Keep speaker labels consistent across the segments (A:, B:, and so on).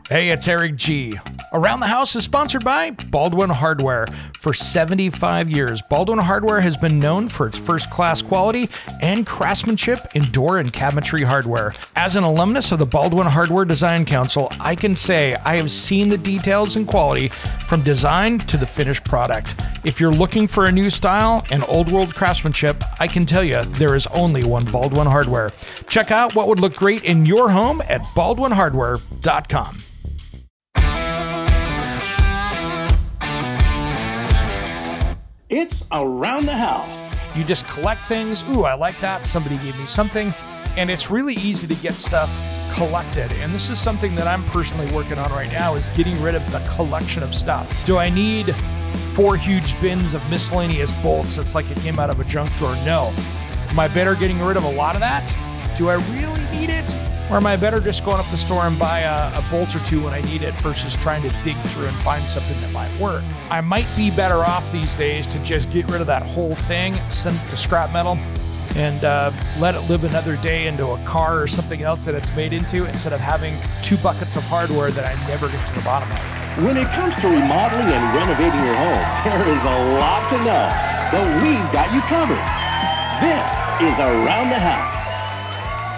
A: Hey, it's Eric G. Around the House is sponsored by Baldwin Hardware. For 75 years, Baldwin Hardware has been known for its first-class quality and craftsmanship in door and cabinetry hardware. As an alumnus of the Baldwin Hardware Design Council, I can say I have seen the details and quality from design to the finished product. If you're looking for a new style and old-world craftsmanship, I can tell you there is only one Baldwin Hardware. Check out what would look great in your home at baldwinhardware.com.
B: It's Around the House.
A: You just collect things. Ooh, I like that. Somebody gave me something. And it's really easy to get stuff collected. And this is something that I'm personally working on right now, is getting rid of the collection of stuff. Do I need 4 huge bins of miscellaneous bolts that's like it came out of a junk drawer? No. Am I better getting rid of a lot of that? Do I really need it? Or am I better just going up the store and buy a bolt or two when I need it versus trying to dig through and find something that might work? I might be better off these days to just get rid of that whole thing, send it to scrap metal, and let it live another day into a car or something else that it's made into, instead of having 2 buckets of hardware that I never get to the bottom of.
B: When it comes to remodeling and renovating your home, there is a lot to know, but we've got you covered. This is Around the House.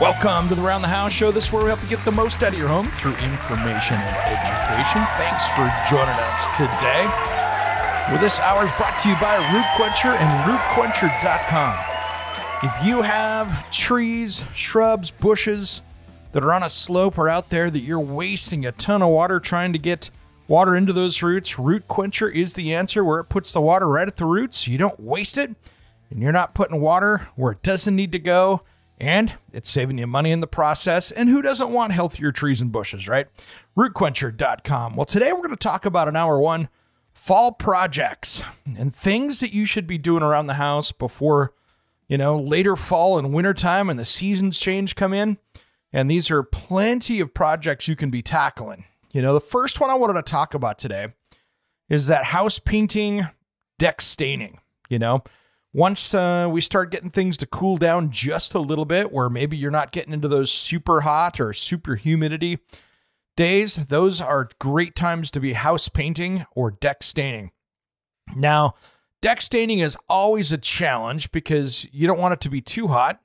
A: Welcome to the Around the House show. This is where we help you get the most out of your home through information and education. Thanks for joining us today. Well, this hour is brought to you by Root Quencher and rootquencher.com. If you have trees, shrubs, bushes that are on a slope or out there that you're wasting a ton of water trying to get water into those roots, Root Quencher is the answer, where it puts the water right at the roots so you don't waste it, and you're not putting water where it doesn't need to go. And it's saving you money in the process. And who doesn't want healthier trees and bushes, right? rootquencher.com. Well, today we're going to talk about in hour 1, fall projects and things that you should be doing around the house before, later fall and wintertime and the seasons change come in. And these are plenty of projects you can be tackling. The first one I wanted to talk about today is that house painting, deck staining, Once we start getting things to cool down just a little bit, where maybe you're not getting into those super hot or super humidity days, those are great times to be house painting or deck staining. Now, deck staining is always a challenge because you don't want it to be too hot.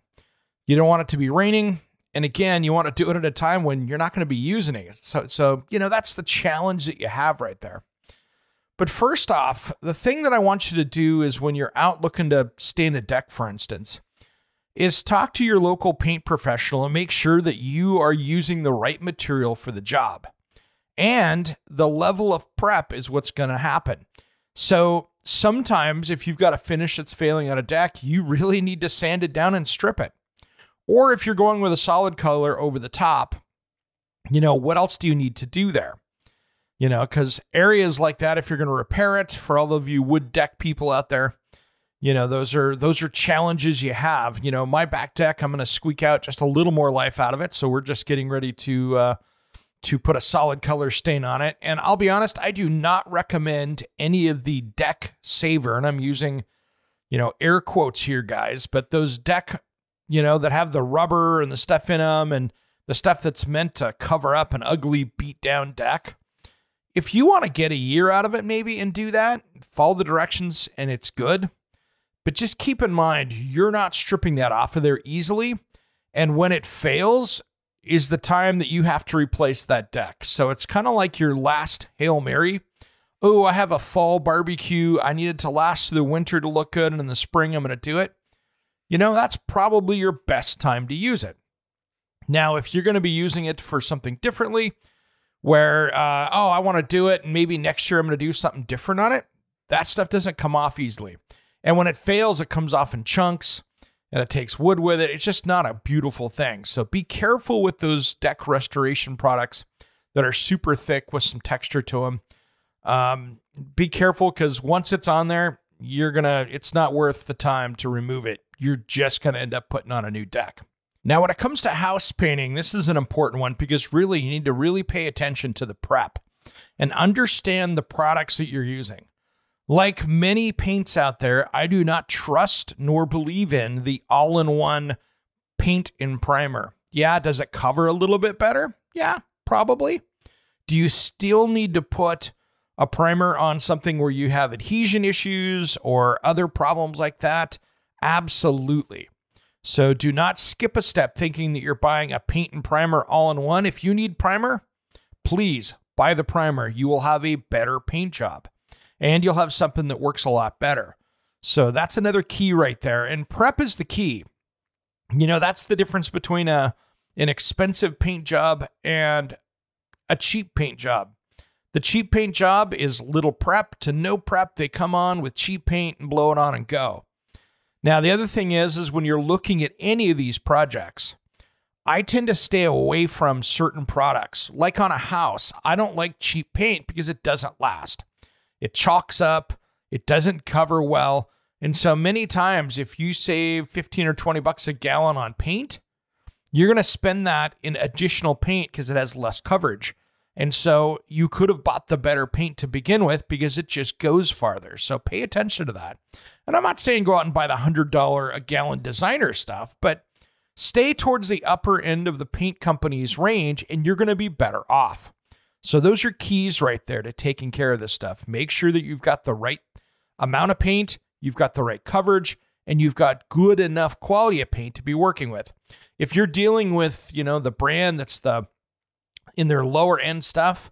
A: You don't want it to be raining. And again, you want to do it at a time when you're not going to be using it. So that's the challenge that you have right there. But first off, the thing that I want you to do is, when you're out looking to stain a deck, for instance, is talk to your local paint professional and make sure that you are using the right material for the job. And the level of prep is what's going to happen. So sometimes if you've got a finish that's failing on a deck, you really need to sand it down and strip it. Or if you're going with a solid color over the top, what else do you need to do there? Because areas like that, if you're going to repair it, for all of you wood deck people out there, those are challenges you have. My back deck, I'm going to squeak out just a little more life out of it. So we're just getting ready to put a solid color stain on it. And I'll be honest, I do not recommend any of the deck saver. And I'm using, air quotes here, guys, but those deck, that have the rubber and the stuff in them and the stuff that's meant to cover up an ugly beat down deck. If you want to get a year out of it maybe and do that, follow the directions and it's good. But just keep in mind, you're not stripping that off of there easily. And when it fails is the time that you have to replace that deck. So it's kind of like your last Hail Mary. Oh, I have a fall barbecue. I need it to last through the winter to look good. And in the spring, I'm going to do it. That's probably your best time to use it. Now, if you're going to be using it for something differently, where, I want to do it, and maybe next year I'm going to do something different on it, that stuff doesn't come off easily. And when it fails, it comes off in chunks, and it takes wood with it. It's just not a beautiful thing. So be careful with those deck restoration products that are super thick with some texture to them. Be careful, because once it's on there, it's not worth the time to remove it. You're just going to end up putting on a new deck. Now, when it comes to house painting, this is an important one, because really you need to really pay attention to the prep and understand the products that you're using. Like many paints out there, I do not trust nor believe in the all-in-one paint and primer. Yeah, does it cover a little bit better? Yeah, probably. Do you still need to put a primer on something where you have adhesion issues or other problems like that? Absolutely. So do not skip a step thinking that you're buying a paint and primer all in one. If you need primer, please buy the primer. You will have a better paint job and you'll have something that works a lot better. So that's another key right there. And prep is the key. You know, that's the difference between an expensive paint job and a cheap paint job. The cheap paint job is little prep to no prep. They come on with cheap paint and blow it on and go. Now, the other thing is when you're looking at any of these projects, I tend to stay away from certain products. Like on a house, I don't like cheap paint because it doesn't last. It chalks up, it doesn't cover well. And so many times, if you save 15 or 20 bucks a gallon on paint, you're going to spend that in additional paint because it has less coverage. And so you could have bought the better paint to begin with because it just goes farther. So pay attention to that. And I'm not saying go out and buy the $100 a gallon designer stuff, but stay towards the upper end of the paint company's range and you're going to be better off. So those are keys right there to taking care of this stuff. Make sure that you've got the right amount of paint, you've got the right coverage, and you've got good enough quality of paint to be working with. If you're dealing with, you know, the brand that's in their lower end stuff,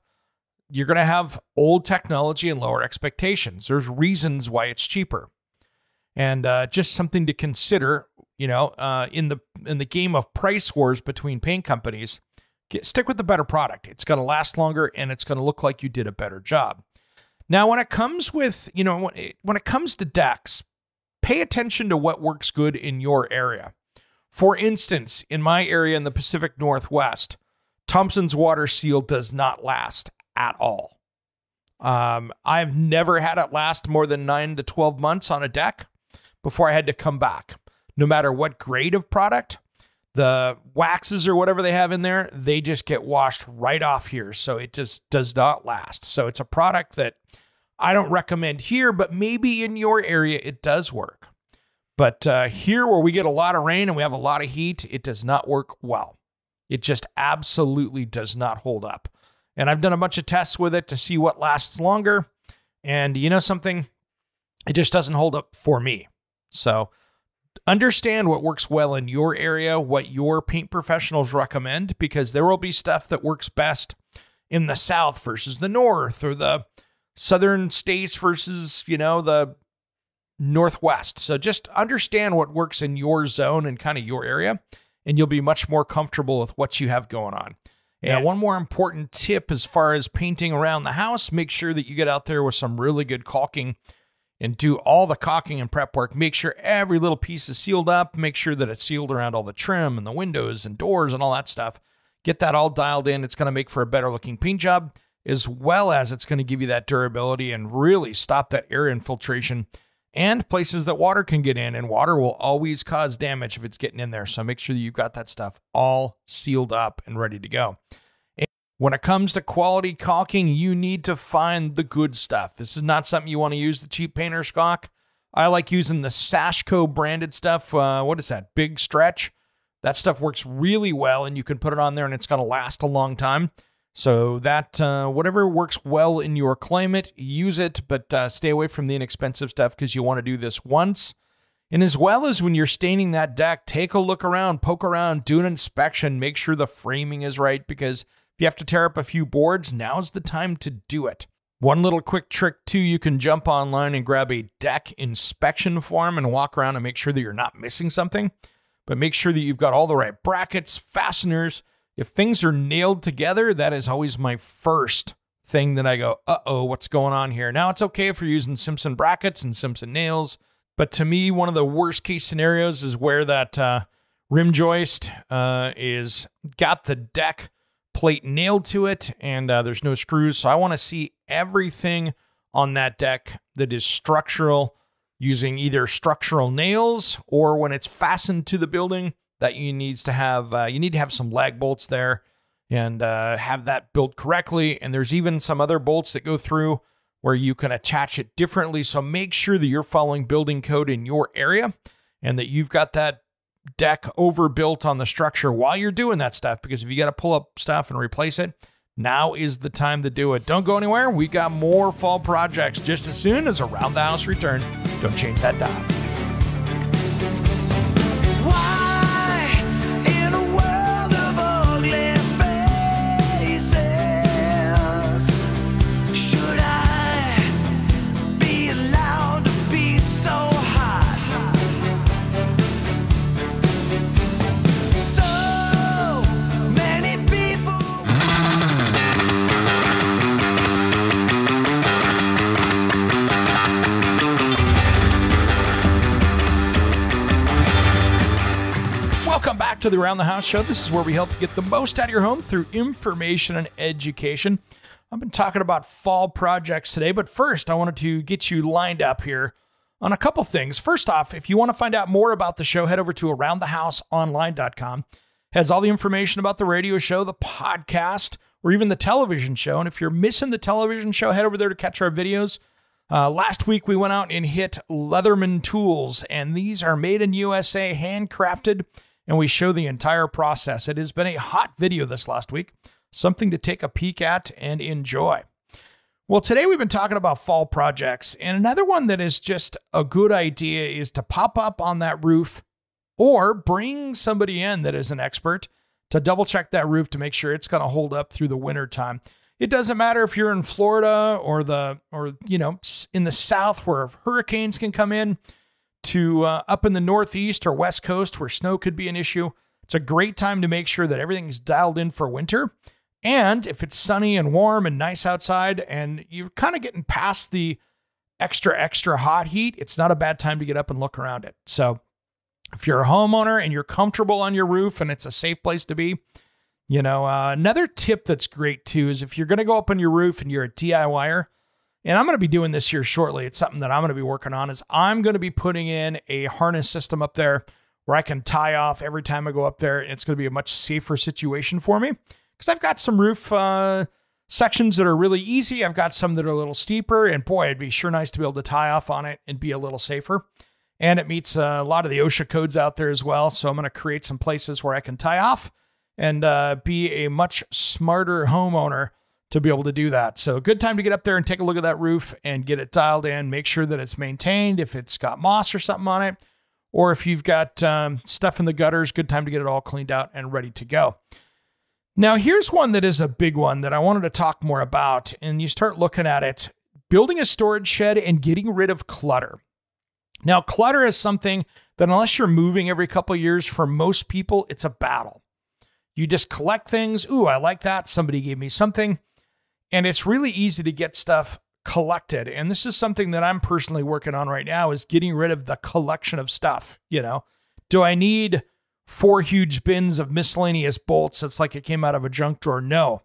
A: you're going to have old technology and lower expectations. There's reasons why it's cheaper. And just something to consider, you know, in the game of price wars between paint companies, stick with the better product. It's going to last longer and it's going to look like you did a better job. Now, when it comes with, you know, when it comes to decks, pay attention to what works good in your area. For instance, in my area in the Pacific Northwest, Thompson's Water Seal does not last at all. I've never had it last more than 9 to 12 months on a deck before I had to come back. No matter what grade of product, the waxes or whatever they have in there, they just get washed right off here. So it just does not last. So it's a product that I don't recommend here, but maybe in your area it does work. But here where we get a lot of rain and we have a lot of heat, it does not work well. It just absolutely does not hold up. And I've done a bunch of tests with it to see what lasts longer. And you know something? It just doesn't hold up for me. So understand what works well in your area, what your paint professionals recommend, because there will be stuff that works best in the South versus the North, or the Southern states versus, you know, the Northwest. So just understand what works in your zone and kind of your area, and you'll be much more comfortable with what you have going on. And one more important tip as far as painting around the house, make sure that you get out there with some really good caulking and do all the caulking and prep work. Make sure every little piece is sealed up. Make sure that it's sealed around all the trim and the windows and doors and all that stuff. Get that all dialed in. It's going to make for a better looking paint job, as well as it's going to give you that durability and really stop that air infiltration and places that water can get in. And water will always cause damage if it's getting in there. So make sure that you've got that stuff all sealed up and ready to go. When it comes to quality caulking, you need to find the good stuff. This is not something you want to use the cheap painter's caulk. I like using the Sashco branded stuff. What is that? Big Stretch. That stuff works really well, and you can put it on there, and it's going to last a long time. So that whatever works well in your climate, use it, but stay away from the inexpensive stuff because you want to do this once. And as well as when you're staining that deck, take a look around, poke around, do an inspection, make sure the framing is right, because if you have to tear up a few boards, now's the time to do it. One little quick trick too, you can jump online and grab a deck inspection form and walk around and make sure that you're not missing something. But make sure that you've got all the right brackets, fasteners. If things are nailed together, that is always my first thing that I go, uh-oh, what's going on here? Now, it's okay if you're using Simpson brackets and Simpson nails, but to me, one of the worst case scenarios is where that rim joist is got the deck plate nailed to it and there's no screws. So I want to see everything on that deck that is structural, using either structural nails or when it's fastened to the building, that you need to have some lag bolts there and have that built correctly. And there's even some other bolts that go through where you can attach it differently. So make sure that you're following building code in your area and that you've got that deck overbuilt on the structure while you're doing that stuff, because if you got to pull up stuff and replace it, now is the time to do it. Don't go anywhere. We got more fall projects just as soon as Around the House return. Don't change that dial. To the Around the House show. This is where we help you get the most out of your home through information and education. I've been talking about fall projects today, but first I wanted to get you lined up here on a couple things. First off, if you want to find out more about the show, head over to aroundthehouseonline.com. It has all the information about the radio show, the podcast, or even the television show. And if you're missing the television show, head over there to catch our videos. Last week we went out and hit Leatherman tools, and these are made in USA, handcrafted, and we show the entire process. It has been a hot video this last week, something to take a peek at and enjoy. Well, today we've been talking about fall projects, and another one that is just a good idea is to pop up on that roof or bring somebody in that is an expert to double check that roof to make sure it's going to hold up through the winter time. It doesn't matter if you're in Florida or in the South where hurricanes can come in, to up in the Northeast or West Coast where snow could be an issue. It's a great time to make sure that everything's dialed in for winter. And if it's sunny and warm and nice outside and you're kind of getting past the extra hot heat, it's not a bad time to get up and look around it. So if you're a homeowner and you're comfortable on your roof and it's a safe place to be, another tip that's great too is if you're going to go up on your roof and you're a DIYer, and I'm going to be doing this here shortly. It's something that I'm going to be working on is I'm going to be putting in a harness system up there where I can tie off every time I go up there. It's going to be a much safer situation for me because I've got some roof sections that are really easy. I've got some that are a little steeper, and boy, it'd be sure nice to be able to tie off on it and be a little safer. And it meets a lot of the OSHA codes out there as well. So I'm going to create some places where I can tie off and be a much smarter homeowner to be able to do that. So good time to get up there and take a look at that roof and get it dialed in, make sure that it's maintained. If it's got moss or something on it, or if you've got stuff in the gutters, good time to get it all cleaned out and ready to go. Now, here's one that is a big one that I wanted to talk more about. And you start looking at it, building a storage shed and getting rid of clutter. Now, clutter is something that unless you're moving every couple of years, for most people, it's a battle. You just collect things. Ooh, I like that. Somebody gave me something. And it's really easy to get stuff collected. And this is something that I'm personally working on right now is getting rid of the collection of stuff. Do I need 4 huge bins of miscellaneous bolts? It's like it came out of a junk drawer. No.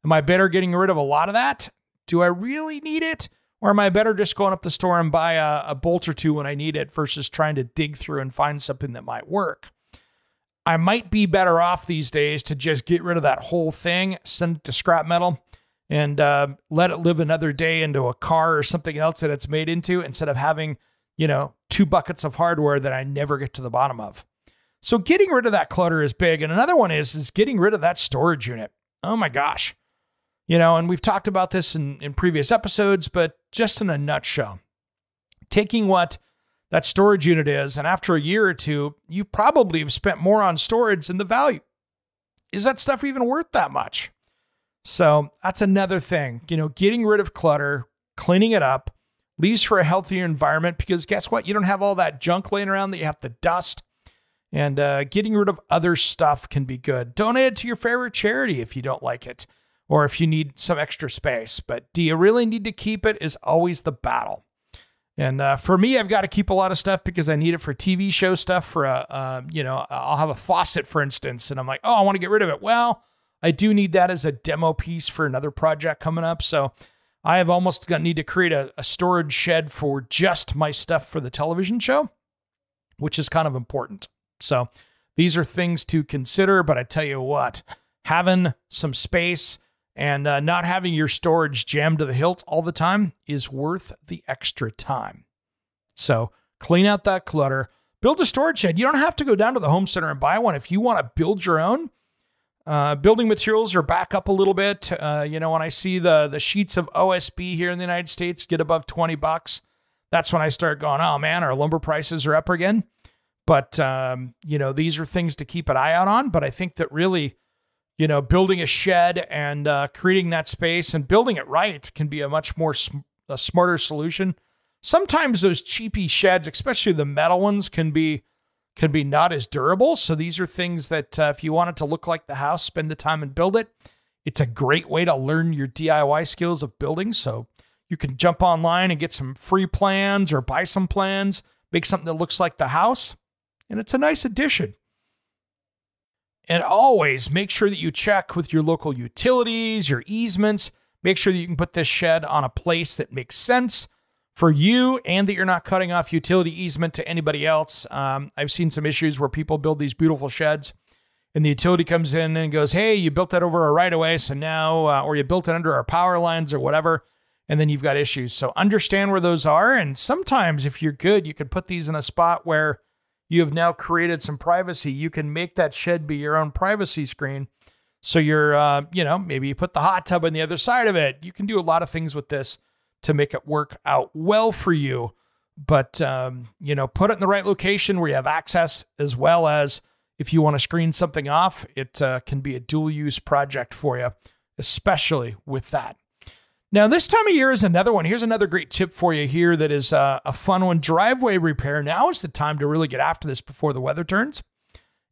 A: Am I better getting rid of a lot of that? Do I really need it? Or am I better just going up the store and buy a bolt or two when I need it versus trying to dig through and find something that might work? I might be better off these days to just get rid of that whole thing, send it to scrap metal, and let it live another day into a car or something else that it's made into instead of having, 2 buckets of hardware that I never get to the bottom of. So getting rid of that clutter is big. And another one is getting rid of that storage unit. Oh my gosh. And we've talked about this in previous episodes, but just in a nutshell, taking what that storage unit is, and after a year or two, you probably have spent more on storage than the value. Is that stuff even worth that much? So that's another thing, getting rid of clutter, cleaning it up, leaves for a healthier environment because guess what? You don't have all that junk laying around that you have to dust, and getting rid of other stuff can be good. Donate it to your favorite charity if you don't like it or if you need some extra space, but do you really need to keep it is always the battle. And for me, I've got to keep a lot of stuff because I need it for TV show stuff for I'll have a faucet, for instance, and I'm like, oh, I want to get rid of it. Well, I do need that as a demo piece for another project coming up. So I have almost need to create a storage shed for just my stuff for the television show, which is kind of important. So these are things to consider, but I tell you what, having some space and not having your storage jammed to the hilt all the time is worth the extra time. So clean out that clutter, build a storage shed. You don't have to go down to the home center and buy one. If you want to build your own, Building materials are back up a little bit. When I see the sheets of OSB here in the United States get above $20, that's when I start going, oh man, our lumber prices are up again. But, these are things to keep an eye out on. But I think that really, building a shed and creating that space and building it right can be a much more a smarter solution. Sometimes those cheapy sheds, especially the metal ones, can be not as durable. So these are things that if you want it to look like the house, spend the time and build it. It's a great way to learn your DIY skills of building. So you can jump online and get some free plans or buy some plans, make something that looks like the house. And it's a nice addition. And always make sure that you check with your local utilities, your easements. Make sure that you can put this shed on a place that makes sense for you and that you're not cutting off utility easement to anybody else. I've seen some issues where people build these beautiful sheds and the utility comes in and goes, hey, you built that over a right of way. So now, or you built it under our power lines or whatever. And then you've got issues. So understand where those are. And sometimes if you're good, you can put these in a spot where you have now created some privacy. You can make that shed be your own privacy screen. So you're, maybe you put the hot tub on the other side of it. You can do a lot of things with this to make it work out well for you. But, put it in the right location where you have access, as well as if you want to screen something off, it can be a dual use project for you, especially with that. Now, this time of year is another one. Here's another great tip for you here that is a fun one. Driveway repair. Now is the time to really get after this before the weather turns.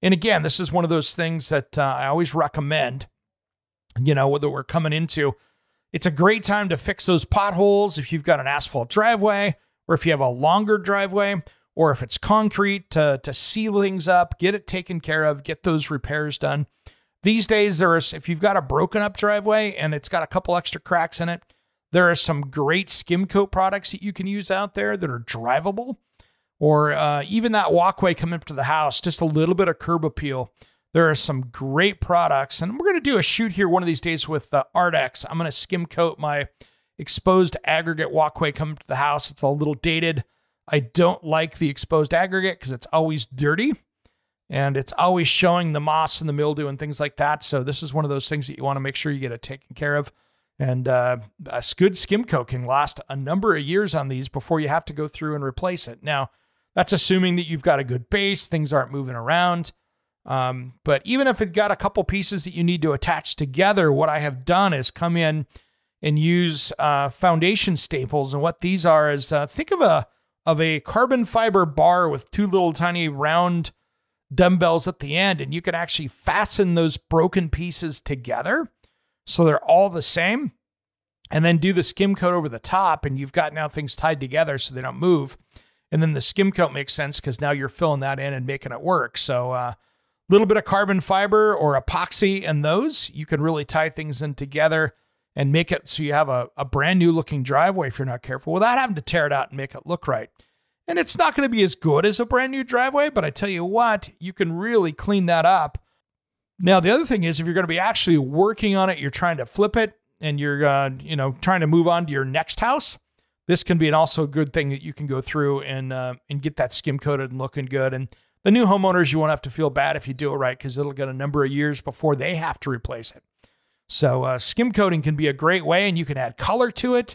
A: And again, this is one of those things that I always recommend, whether we're coming into. It's a great time to fix those potholes if you've got an asphalt driveway, or if you have a longer driveway, or if it's concrete, to seal things up, get it taken care of, get those repairs done. These days, if you've got a broken up driveway and it's got a couple extra cracks in it, there are some great skim coat products that you can use out there that are drivable, or even that walkway coming up to the house, just a little bit of curb appeal. There are some great products, and we're going to do a shoot here one of these days with Ardex. I'm going to skim coat my exposed aggregate walkway coming to the house. It's a little dated. I don't like the exposed aggregate because it's always dirty. And it's always showing the moss and the mildew and things like that. So this is one of those things that you want to make sure you get it taken care of. And a good skim coat can last a number of years on these before you have to go through and replace it. Now, that's assuming that you've got a good base, things aren't moving around. But even if it got a couple pieces that you need to attach together, what I have done is come in and use foundation staples. And what these are is think of a carbon fiber bar with two little tiny round dumbbells at the end, and you can actually fasten those broken pieces together so they're all the same, and then do the skim coat over the top, and you've got now things tied together so they don't move. And then the skim coat makes sense because now you're filling that in and making it work. So a little bit of carbon fiber or epoxy and those, you can really tie things in together and make it so you have a brand new looking driveway if you're not careful, without having to tear it out and make it look right. And it's not going to be as good as a brand new driveway, but I tell you what, you can really clean that up. Now, the other thing is, if you're going to be actually working on it, you're trying to flip it, and you're trying to move on to your next house, this can be also a good thing that you can go through and get that skim coated and looking good. And the new homeowners, you won't have to feel bad if you do it right, because it'll get a number of years before they have to replace it. So skim coating can be a great way, and you can add color to it.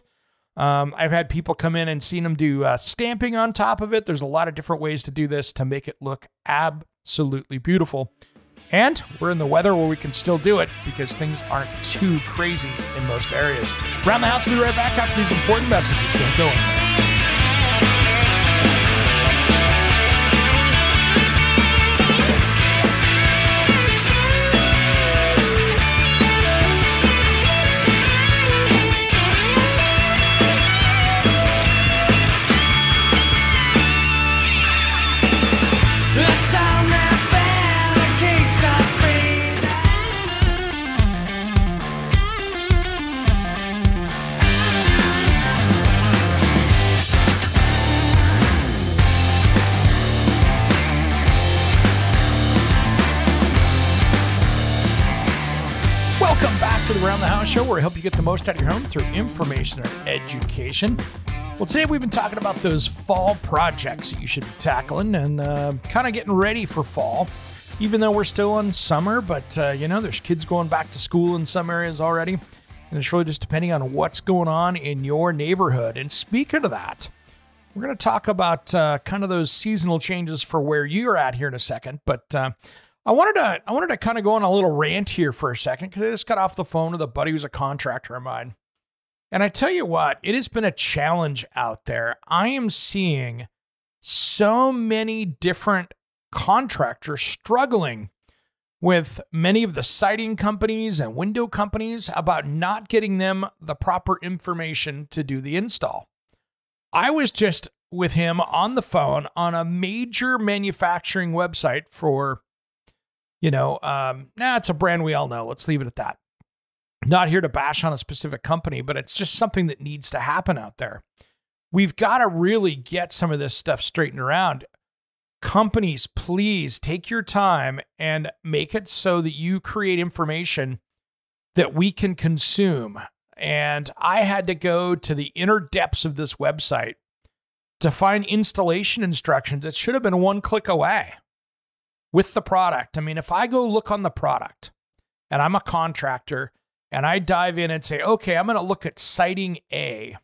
A: I've had people come in and seen them do stamping on top of it. There's a lot of different ways to do this to make it look absolutely beautiful. And we're in the weather where we can still do it because things aren't too crazy in most areas. Around the House will be right back after these important messages. Don't go anywhere. To the Around the House show, where I help you get the most out of your home through information and education. Well, today we've been talking about those fall projects that you should be tackling and kind of getting ready for fall. even though we're still in summer, but there's kids going back to school in some areas already. And it's really just depending on what's going on in your neighborhood. And speaking of that, we're going to talk about kind of those seasonal changes for where you're at here in a second. But I wanted to kind of go on a little rant here for a second because I just got off the phone with a buddy who's a contractor of mine. And I tell you what, it has been a challenge out there. I am seeing so many different contractors struggling with many of the siding companies and window companies about not getting them the proper information to do the install. I was just with him on the phone on a major manufacturing website for, it's a brand we all know. Let's leave it at that. Not here to bash on a specific company, but it's just something that needs to happen out there. We've got to really get some of this stuff straightened around. Companies, please take your time and make it so that you create information that we can consume. And I had to go to the inner depths of this website to find installation instructions that should have been one click away with the product. I mean, if I go look on the product and I'm a contractor and I dive in and say, okay, I'm going to look at siding A.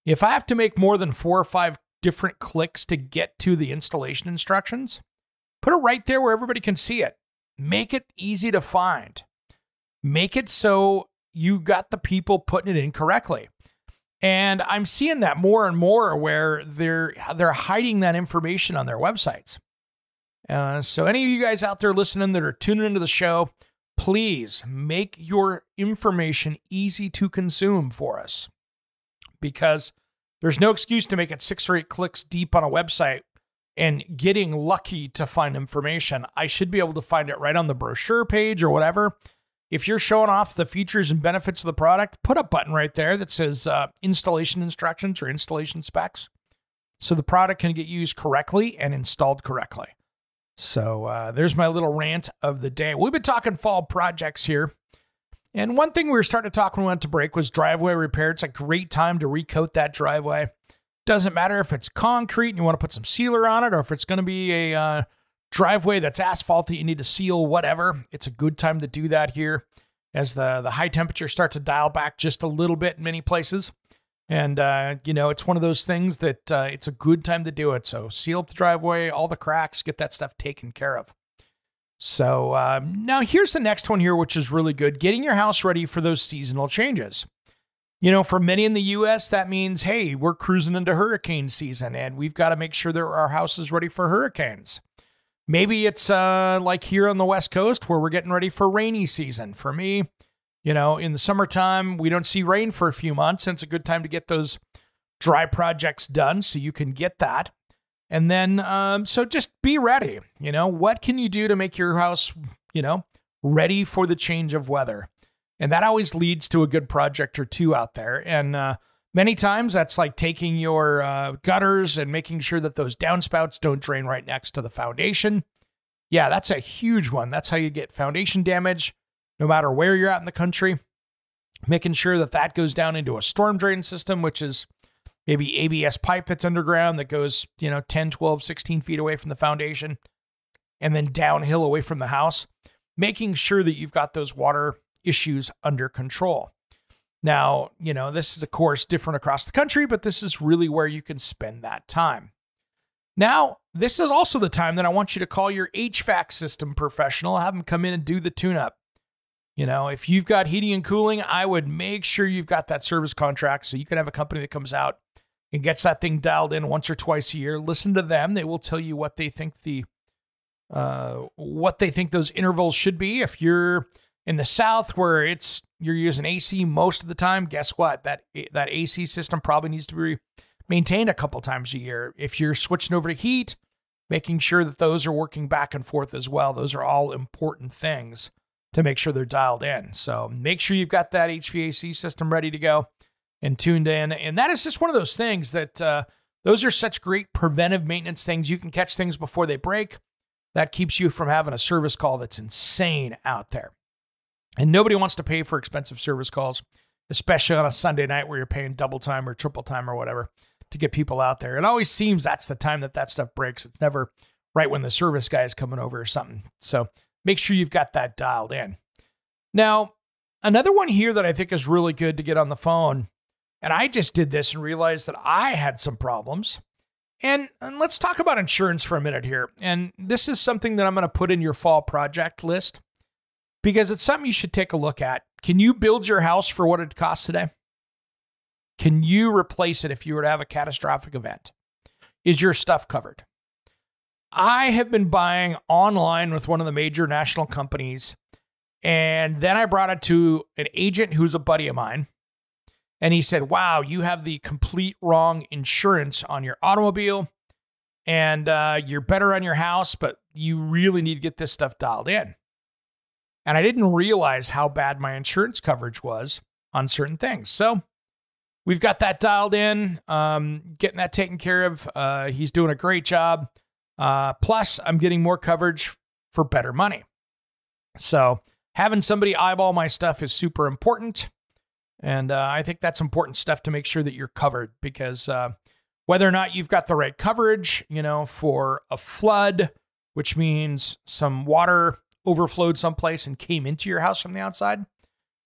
A: If I have to make more than 4 or 5 different clicks to get to the installation instructions, put it right there where everybody can see it. Make it easy to find. Make it so you got the people putting it in correctly. And I'm seeing that more and more where they're hiding that information on their websites. So any of you guys out there listening that are tuning into the show, please make your information easy to consume for us, because there's no excuse to make it 6 or 8 clicks deep on a website and getting lucky to find information. I should be able to find it right on the brochure page or whatever. If you're showing off the features and benefits of the product, put a button right there that says installation instructions or installation specs, so the product can get used correctly and installed correctly. So there's my little rant of the day. We've been talking fall projects here. And one thing we were starting to talk when we went to break was driveway repair. It's a great time to recoat that driveway. Doesn't matter if it's concrete and you want to put some sealer on it, or if it's going to be a driveway that's asphalt that you need to seal, whatever. It's a good time to do that here as the high temperatures start to dial back just a little bit in many places. And, it's one of those things that it's a good time to do it. So seal up the driveway, all the cracks, get that stuff taken care of. So now here's the next one here, which is really good. Getting your house ready for those seasonal changes. For many in the U.S., that means, hey, we're cruising into hurricane season and we've got to make sure that our house is ready for hurricanes. Maybe it's like here on the West Coast where we're getting ready for rainy season. For me, in the summertime, we don't see rain for a few months, and it's a good time to get those dry projects done so you can get that. And then, so just be ready. What can you do to make your house, ready for the change of weather? And that always leads to a good project or two out there. And many times that's like taking your gutters and making sure that those downspouts don't drain right next to the foundation. Yeah, that's a huge one. That's how you get foundation damage, no matter where you're at in the country. Making sure that that goes down into a storm drain system, which is maybe ABS pipe that's underground that goes, 10, 12, 16 feet away from the foundation and then downhill away from the house, making sure that you've got those water issues under control. Now, this is, of course, different across the country, but this is really where you can spend that time. Now, this is also the time that I want you to call your HVAC system professional, have them come in and do the tune-up. If you've got heating and cooling, I would make sure you've got that service contract so you can have a company that comes out and gets that thing dialed in once or twice a year. Listen to them. They will tell you what they think those intervals should be. If you're in the South where you're using AC most of the time, guess what? That AC system probably needs to be maintained a couple times a year. If you're switching over to heat, making sure that those are working back and forth as well. Those are all important things to make sure they're dialed in. So make sure you've got that HVAC system ready to go and tuned in. And that is just one of those things that those are such great preventive maintenance things. You can catch things before they break. That keeps you from having a service call that's insane out there. And nobody wants to pay for expensive service calls, especially on a Sunday night where you're paying double time or triple time or whatever to get people out there. It always seems that's the time that stuff breaks. It's never right when the service guy is coming over or something. So make sure you've got that dialed in. Now, another one here that I think is really good to get on the phone, and I just did this and realized that I had some problems. And let's talk about insurance for a minute here. And this is something that I'm going to put in your fall project list because it's something you should take a look at. Can you build your house for what it costs today? Can you replace it if you were to have a catastrophic event? Is your stuff covered? I have been buying online with one of the major national companies, and then I brought it to an agent who's a buddy of mine. And he said, wow, you have the complete wrong insurance on your automobile and you're better on your house, but you really need to get this stuff dialed in. And I didn't realize how bad my insurance coverage was on certain things. So we've got that dialed in, getting that taken care of. He's doing a great job. Plus, I'm getting more coverage for better money. So having somebody eyeball my stuff is super important. And I think that's important stuff to make sure that you're covered because whether or not you've got the right coverage, for a flood, which means some water overflowed someplace and came into your house from the outside,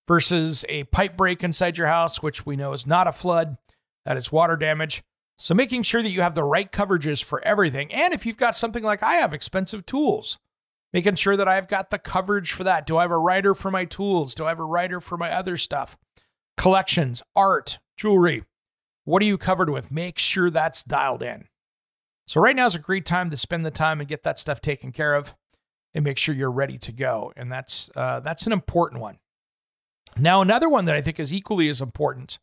A: versus a pipe break inside your house, which we know is not a flood, that is water damage. So making sure that you have the right coverages for everything. And if you've got something like I have, expensive tools, making sure that I've got the coverage for that. Do I have a rider for my tools? Do I have a rider for my other stuff? Collections, art, jewelry. What are you covered with? Make sure that's dialed in. So right now is a great time to spend the time and get that stuff taken care of and make sure you're ready to go. And that's an important one. Now, another one that I think is equally as important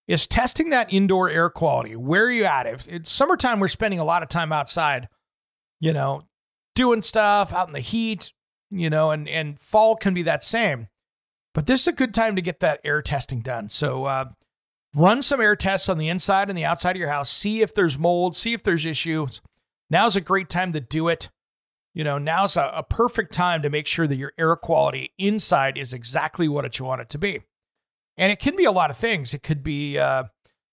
A: is testing that indoor air quality. Where are you at? If it's summertime, we're spending a lot of time outside, doing stuff out in the heat, and fall can be that same. But this is a good time to get that air testing done. So run some air tests on the inside and the outside of your house. See if there's mold. See if there's issues. Now's a great time to do it. Now's a perfect time to make sure that your air quality inside is exactly what you want it to be. And it can be a lot of things. It could be,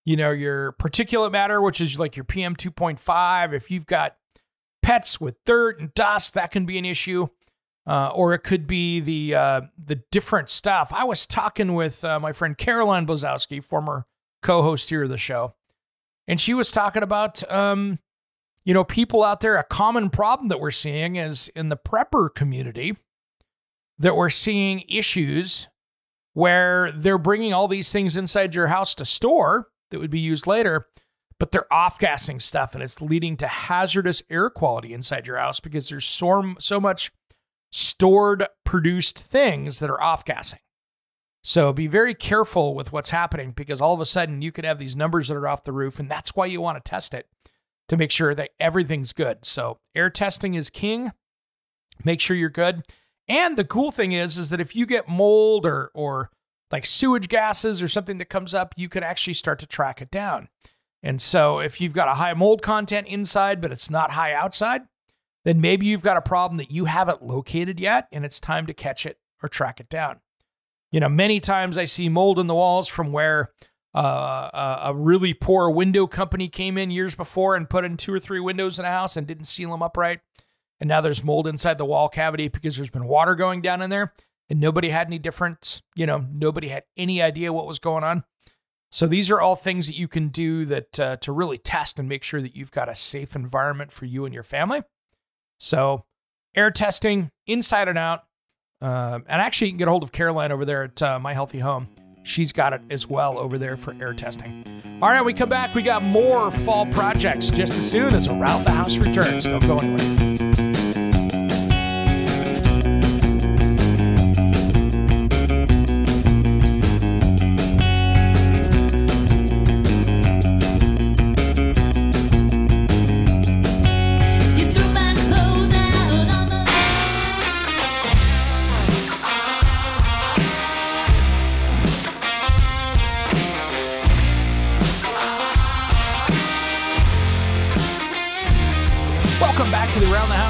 A: your particulate matter, which is like your PM 2.5. If you've got pets with dirt and dust, that can be an issue. Or it could be the different stuff. I was talking with my friend Caroline Blazowski, former co-host here of the show, and she was talking about, people out there. A common problem that we're seeing is in the prepper community that we're seeing issues where they're bringing all these things inside your house to store that would be used later, but they're off-gassing stuff, and it's leading to hazardous air quality inside your house because there's so much stored, produced things that are off-gassing. So be very careful with what's happening because all of a sudden you could have these numbers that are off the roof, and that's why you want to test it to make sure that everything's good. So air testing is king. Make sure you're good. And the cool thing is that if you get mold or like sewage gases or something that comes up, you can actually start to track it down. And so if you've got a high mold content inside, but it's not high outside, then maybe you've got a problem that you haven't located yet, and it's time to catch it or track it down. Many times I see mold in the walls from where a really poor window company came in years before and put in 2 or 3 windows in a house and didn't seal them up right. And now there's mold inside the wall cavity because there's been water going down in there and nobody had any difference. Nobody had any idea what was going on. So these are all things that you can do that to really test and make sure that you've got a safe environment for you and your family. So air testing inside and out. And actually you can get a hold of Caroline over there at My Healthy Home. She's got it as well over there for air testing. All right, when we come back, we got more fall projects just as soon as Around the House returns. Don't go anywhere.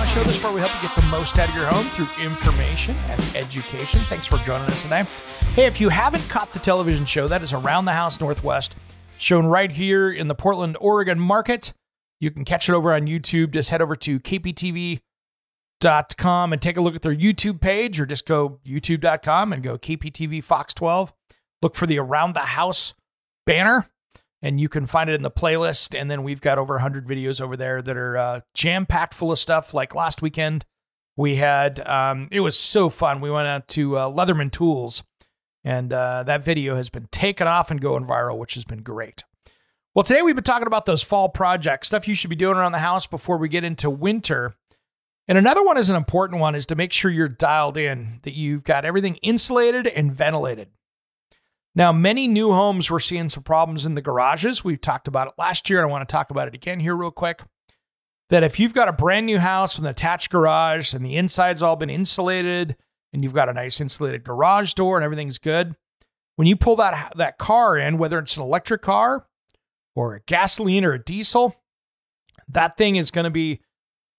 A: Show. This is where we help you get the most out of your home through information and education. Thanks for joining us today. Hey, if you haven't caught the television show, that is Around the House Northwest, shown right here in the Portland, Oregon market. You can catch it over on YouTube. Just head over to kptv.com and take a look at their YouTube page, or just go youtube.com and go KPTV Fox 12. Look for the Around the House banner, and you can find it in the playlist. And then we've got over 100 videos over there that are jam-packed full of stuff. Like last weekend, we had, it was so fun. We went out to Leatherman Tools, and that video has been taken off and going viral, which has been great. Well, today we've been talking about those fall projects, stuff you should be doing around the house before we get into winter. And another one is an important one, is to make sure you're dialed in, that you've got everything insulated and ventilated. Now, many new homes, we're seeing some problems in the garages. We've talked about it last year, and I want to talk about it again here real quick. That if you've got a brand new house with an attached garage and the inside's all been insulated and you've got a nice insulated garage door and everything's good, when you pull that car in, whether it's an electric car or a gasoline or a diesel, that thing is going to be,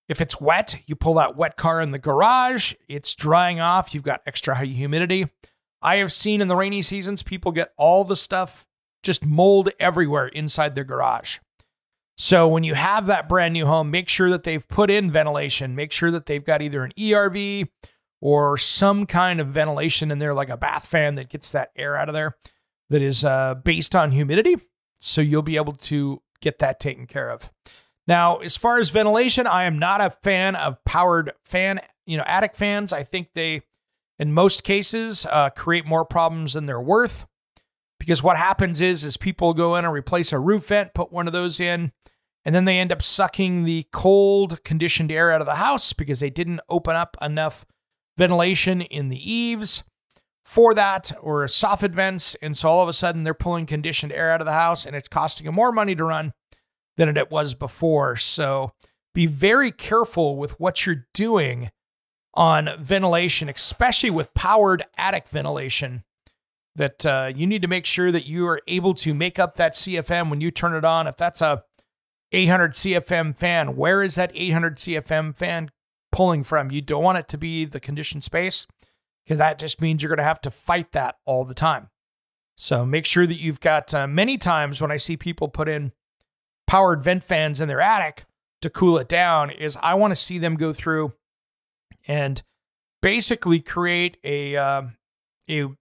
A: if it's wet, you pull that wet car in the garage, it's drying off, you've got extra high humidity. I have seen in the rainy seasons, people get all the stuff, just mold everywhere inside their garage. So when you have that brand new home, make sure that they've put in ventilation. Make sure that they've got either an ERV or some kind of ventilation in there, like a bath fan that gets that air out of there, that is based on humidity. So you'll be able to get that taken care of. Now, as far as ventilation, I am not a fan of powered fan, attic fans. I think they, in most cases, create more problems than they're worth. Because what happens is people go in and replace a roof vent, put one of those in, and then they end up sucking the cold, conditioned air out of the house because they didn't open up enough ventilation in the eaves for that, or soffit vents. And so all of a sudden they're pulling conditioned air out of the house, and it's costing them more money to run than it was before. So be very careful with what you're doing on ventilation, especially with powered attic ventilation, that you need to make sure that you are able to make up that CFM when you turn it on. If that's a 800 CFM fan, where is that 800 CFM fan pulling from? You don't want it to be the conditioned space, because that just means you're going to have to fight that all the time. So make sure that you've got, many times when I see people put in powered vent fans in their attic to cool it down, is I want to see them go through and basically create I don't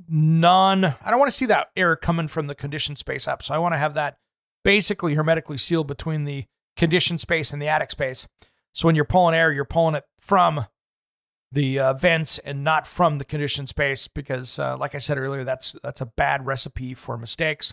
A: want to see that air coming from the conditioned space up. So I want to have that basically hermetically sealed between the conditioned space and the attic space. So when you're pulling air, you're pulling it from the vents and not from the conditioned space, because like I said earlier, that's a bad recipe for mistakes.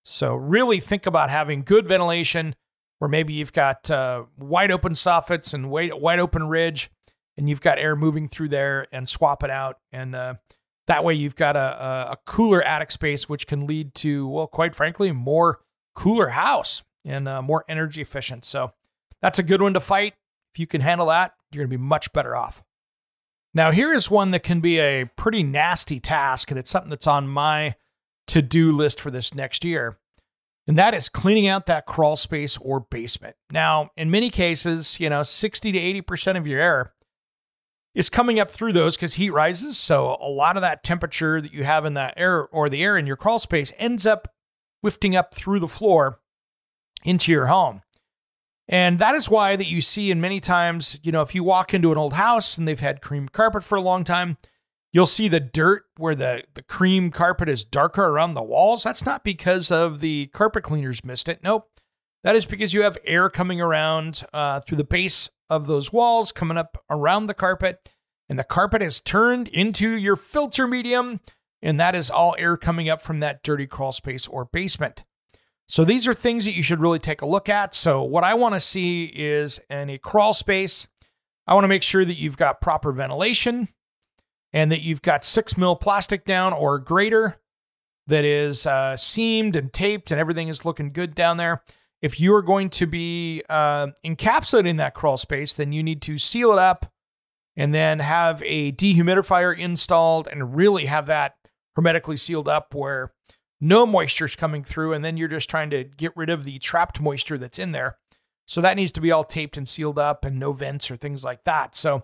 A: So really think about having good ventilation, where maybe you've got wide open soffits and wide open ridge, and you've got air moving through there, and swap it out. And that way you've got a cooler attic space, which can lead to, well, quite frankly, more cooler house and more energy efficient. So that's a good one to fight. If you can handle that, you're going to be much better off. Now, here is one that can be a pretty nasty task, and it's something that's on my to-do list for this next year, and that is cleaning out that crawl space or basement. Now, in many cases, 60 to 80% of your air is coming up through those because heat rises. So a lot of that temperature that you have in that air, or the air in your crawl space, ends up wafting up through the floor into your home. And that is why that you see in many times, if you walk into an old house and they've had cream carpet for a long time, you'll see the dirt where the cream carpet is darker around the walls. That's not because of the carpet cleaners missed it. Nope. That is because you have air coming around through the base of those walls, coming up around the carpet, and the carpet is turned into your filter medium, and that is all air coming up from that dirty crawl space or basement. So these are things that you should really take a look at. So what I want to see is, in a crawl space, I want to make sure that you've got proper ventilation, and that you've got 6 mil plastic down or greater that is seamed and taped, and everything is looking good down there. If you are going to be encapsulating that crawl space, then you need to seal it up, and then have a dehumidifier installed, and really have that hermetically sealed up where no moisture is coming through, and then you're just trying to get rid of the trapped moisture that's in there. So that needs to be all taped and sealed up, and no vents or things like that. So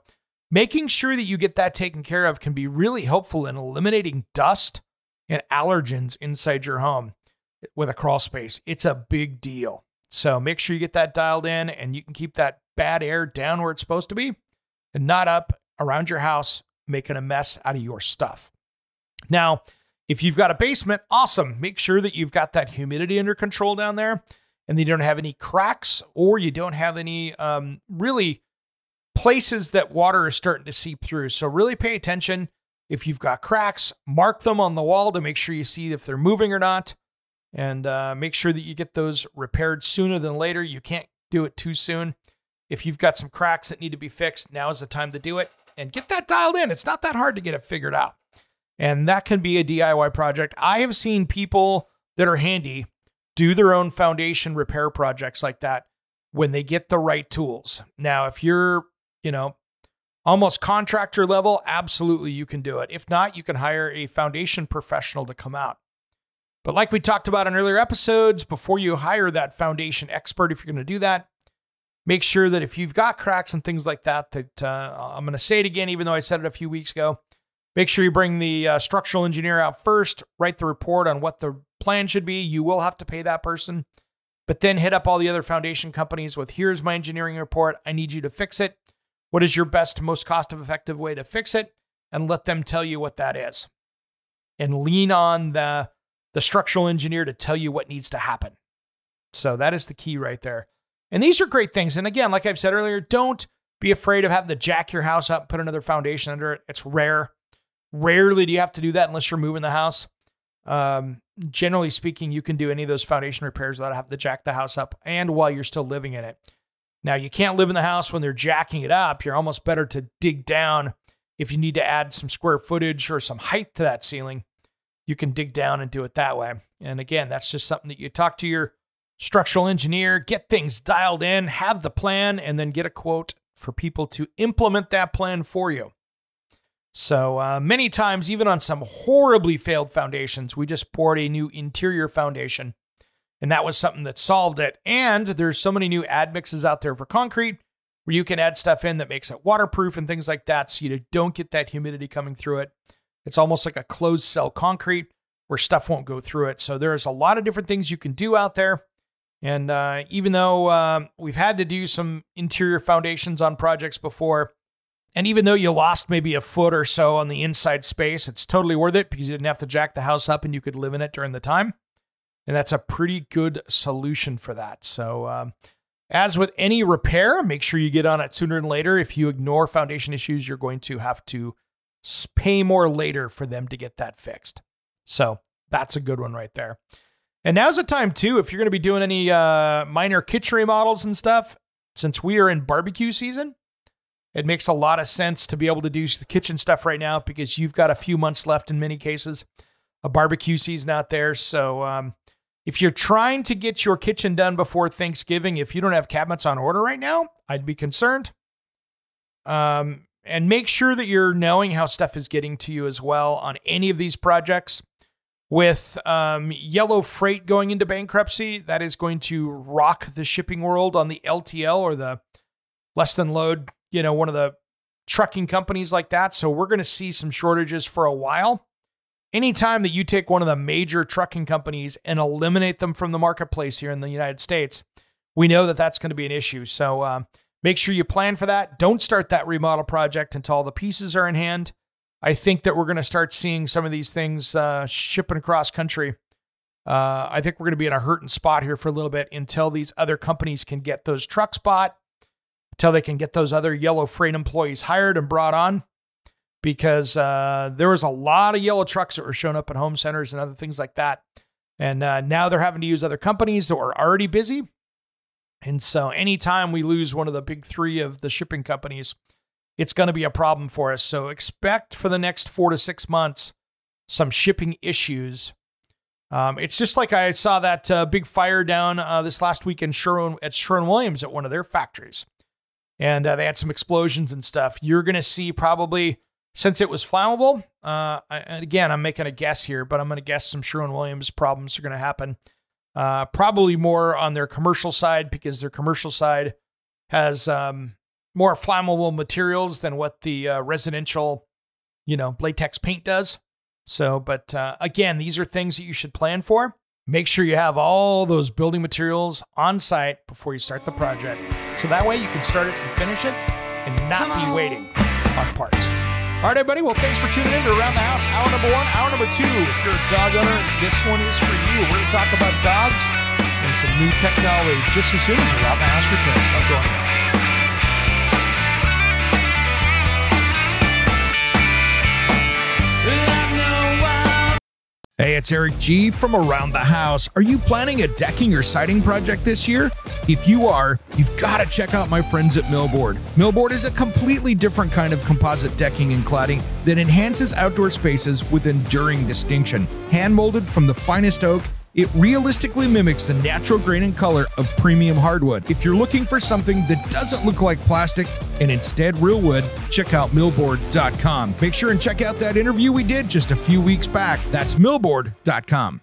A: making sure that you get that taken care of can be really helpful in eliminating dust and allergens inside your home with a crawl space. It's a big deal. So make sure you get that dialed in, and you can keep that bad air down where it's supposed to be and not up around your house, making a mess out of your stuff. Now, if you've got a basement, awesome. Make sure that you've got that humidity under control down there, and you don't have any cracks, or you don't have any really places that water is starting to seep through. So really pay attention. If you've got cracks, mark them on the wall to make sure you see if they're moving or not, and make sure that you get those repaired sooner than later. You can't do it too soon. If you've got some cracks that need to be fixed, now is the time to do it and get that dialed in. It's not that hard to get it figured out. And that can be a DIY project. I have seen people that are handy do their own foundation repair projects like that when they get the right tools. Now, if you're, almost contractor level, absolutely you can do it. If not, you can hire a foundation professional to come out. But like we talked about in earlier episodes, before you hire that foundation expert, if you're going to do that, make sure that if you've got cracks and things like that, I'm going to say it again, even though I said it a few weeks ago, make sure you bring the structural engineer out first, write the report on what the plan should be. You will have to pay that person, but then hit up all the other foundation companies with, here's my engineering report. I need you to fix it. What is your best, most cost-effective way to fix it? And let them tell you what that is. And lean on the structural engineer to tell you what needs to happen. So that is the key right there. And these are great things. And again, like I've said earlier, don't be afraid of having to jack your house up, put another foundation under it. It's rare. Rarely do you have to do that unless you're moving the house. Generally speaking, you can do any of those foundation repairs without having to jack the house up and while you're still living in it. Now, you can't live in the house when they're jacking it up. You're almost better to dig down. If you need to add some square footage or some height to that ceiling, you can dig down and do it that way. And again, that's just something that you talk to your structural engineer, get things dialed in, have the plan, and then get a quote for people to implement that plan for you. So many times, even on some horribly failed foundations, we just poured a new interior foundation, and that was something that solved it. And there's so many new admixes out there for concrete where you can add stuff in that makes it waterproof and things like that, so you don't get that humidity coming through it. It's almost like a closed cell concrete where stuff won't go through it. So there's a lot of different things you can do out there. And even though we've had to do some interior foundations on projects before, and even though you lost maybe a foot or so on the inside space, it's totally worth it because you didn't have to jack the house up and you could live in it during the time. And that's a pretty good solution for that. So as with any repair, make sure you get on it sooner than later. If you ignore foundation issues, you're going to have to pay more later for them to get that fixed. So that's a good one right there. And now's the time too, if you're going to be doing any minor kitchen remodels and stuff, since we are in barbecue season, it makes a lot of sense to be able to do the kitchen stuff right now because you've got a few months left in many cases, a barbecue season out there. So if you're trying to get your kitchen done before Thanksgiving, if you don't have cabinets on order right now, I'd be concerned. And make sure that you're knowing how stuff is getting to you as well on any of these projects. With Yellow Freight going into bankruptcy, that is going to rock the shipping world on the LTL or the less than load, one of the trucking companies like that. So we're going to see some shortages for a while. Anytime that you take one of the major trucking companies and eliminate them from the marketplace here in the United States, we know that that's going to be an issue. So make sure you plan for that. Don't start that remodel project until all the pieces are in hand. I think that we're going to start seeing some of these things shipping across country. I think we're going to be in a hurting spot here for a little bit until these other companies can get those trucks bought, until they can get those other Yellow Freight employees hired and brought on. Because there was a lot of yellow trucks that were showing up at home centers and other things like that. And now they're having to use other companies that were already busy. And so anytime we lose one of the big three of the shipping companies, it's going to be a problem for us. So expect for the next 4 to 6 months some shipping issues. It's just like I saw that big fire down this last week in Sherwin-Williams at one of their factories. And they had some explosions and stuff. You're going to see probably, since it was flammable, again, I'm making a guess here, but I'm going to guess some Sherwin-Williams problems are going to happen. Probably more on their commercial side because their commercial side has more flammable materials than what the residential, latex paint does. So, but again, these are things that you should plan for. Make sure you have all those building materials on site before you start the project, so that way you can start it and finish it and not be waiting on parts. All right, everybody. Well, thanks for tuning in to Around the House, hour number 1. Hour number 2, if you're a dog owner, this one is for you. We're going to talk about dogs and some new technology just as soon as Around the House returns. Don't go anywhere. Hey, it's Eric G. from Around the House. Are you planning a decking or siding project this year? If you are, you've got to check out my friends at Millboard. Millboard is a completely different kind of composite decking and cladding that enhances outdoor spaces with enduring distinction. Hand-molded from the finest oak, it realistically mimics the natural grain and color of premium hardwood. If you're looking for something that doesn't look like plastic and instead real wood, check out Millboard.com. Make sure and check out that interview we did just a few weeks back. That's Millboard.com.